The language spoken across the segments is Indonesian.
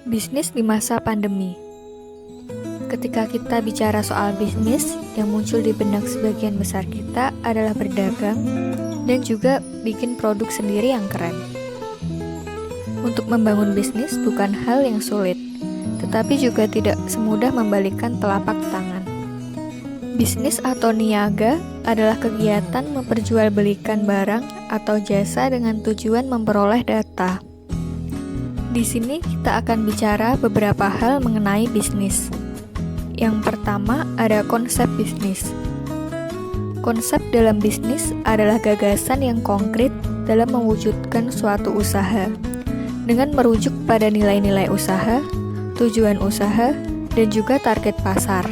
Bisnis di masa pandemi. Ketika kita bicara soal bisnis, yang muncul di benak sebagian besar kita adalah berdagang dan juga bikin produk sendiri yang keren. Untuk membangun bisnis bukan hal yang sulit, tetapi juga tidak semudah membalikkan telapak tangan. Bisnis atau niaga adalah kegiatan memperjualbelikan barang atau jasa dengan tujuan memperoleh data. Di sini kita akan bicara beberapa hal mengenai bisnis. Yang pertama ada konsep bisnis. Konsep dalam bisnis adalah gagasan yang konkret dalam mewujudkan suatu usaha dengan merujuk pada nilai-nilai usaha, tujuan usaha, dan juga target pasar.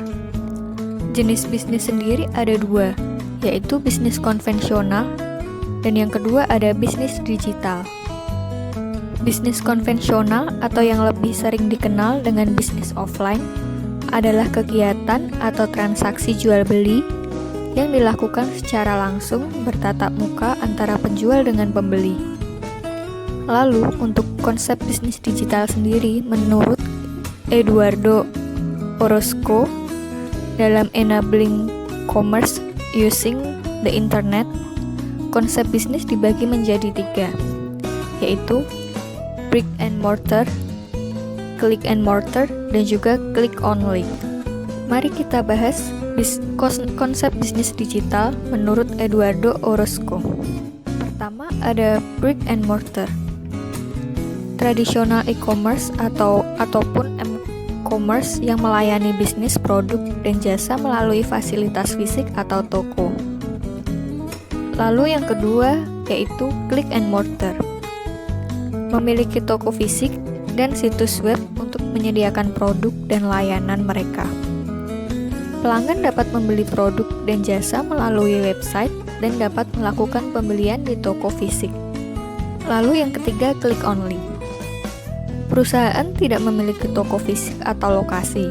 Jenis bisnis sendiri ada dua, yaitu bisnis konvensional dan yang kedua ada bisnis digital. Bisnis konvensional atau yang lebih sering dikenal dengan bisnis offline adalah kegiatan atau transaksi jual-beli yang dilakukan secara langsung bertatap muka antara penjual dengan pembeli. Lalu, untuk konsep bisnis digital sendiri menurut Eduardo Orozco dalam Enabling Commerce Using the Internet, konsep bisnis dibagi menjadi tiga, yaitu brick and mortar, click and mortar, dan juga click only. Mari kita bahas konsep bisnis digital menurut Eduardo Orozco. Pertama ada brick and mortar. Tradisional e-commerce ataupun e-commerce yang melayani bisnis produk dan jasa melalui fasilitas fisik atau toko. Lalu yang kedua yaitu click and mortar. Memiliki toko fisik dan situs web untuk menyediakan produk dan layanan mereka. Pelanggan dapat membeli produk dan jasa melalui website dan dapat melakukan pembelian di toko fisik. Lalu yang ketiga, click only. Perusahaan tidak memiliki toko fisik atau lokasi,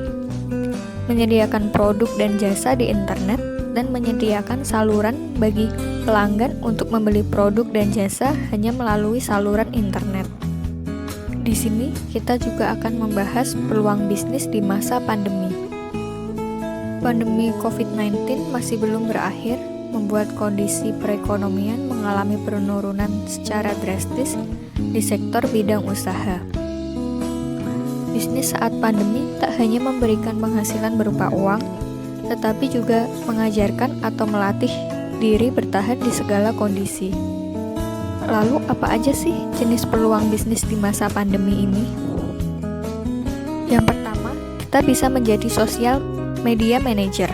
menyediakan produk dan jasa di internet, dan menyediakan saluran bagi pelanggan untuk membeli produk dan jasa hanya melalui saluran internet. Di sini kita juga akan membahas peluang bisnis di masa pandemi. Pandemi COVID-19 masih belum berakhir, membuat kondisi perekonomian mengalami penurunan secara drastis di sektor bidang usaha. Bisnis saat pandemi tak hanya memberikan penghasilan berupa uang, tetapi juga mengajarkan atau melatih diri bertahan di segala kondisi. Lalu apa aja sih jenis peluang bisnis di masa pandemi ini? Yang pertama, kita bisa menjadi social media manager.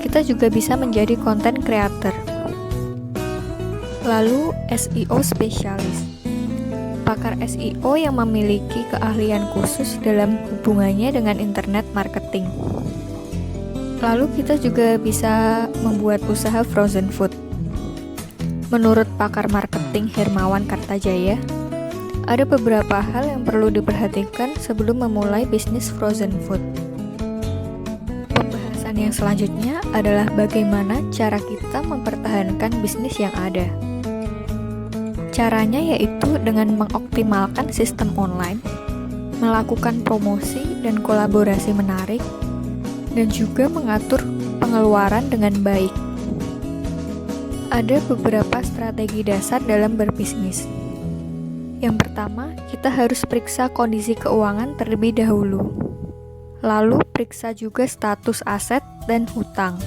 Kita juga bisa menjadi content creator. Lalu SEO spesialis. Pakar SEO yang memiliki keahlian khusus dalam hubungannya dengan internet marketing. Lalu kita juga bisa membuat usaha frozen food. Menurut pakar marketing Hermawan Kartajaya, ada beberapa hal yang perlu diperhatikan sebelum memulai bisnis frozen food. Pembahasan yang selanjutnya adalah bagaimana cara kita mempertahankan bisnis yang ada. Caranya yaitu dengan mengoptimalkan sistem online, melakukan promosi dan kolaborasi menarik, dan juga mengatur pengeluaran dengan baik. Ada beberapa strategi dasar dalam berbisnis. Yang pertama, kita harus periksa kondisi keuangan terlebih dahulu. Lalu, periksa juga status aset dan hutang.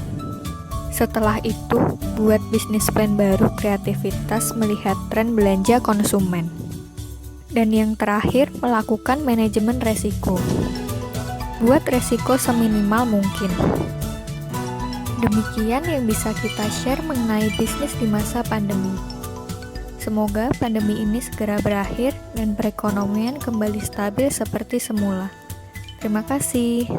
Setelah itu, buat bisnis plan baru kreativitas melihat tren belanja konsumen. Dan yang terakhir, melakukan manajemen resiko. Buat resiko seminimal mungkin. Demikian yang bisa kita share mengenai bisnis di masa pandemi. Semoga pandemi ini segera berakhir dan perekonomian kembali stabil seperti semula. Terima kasih.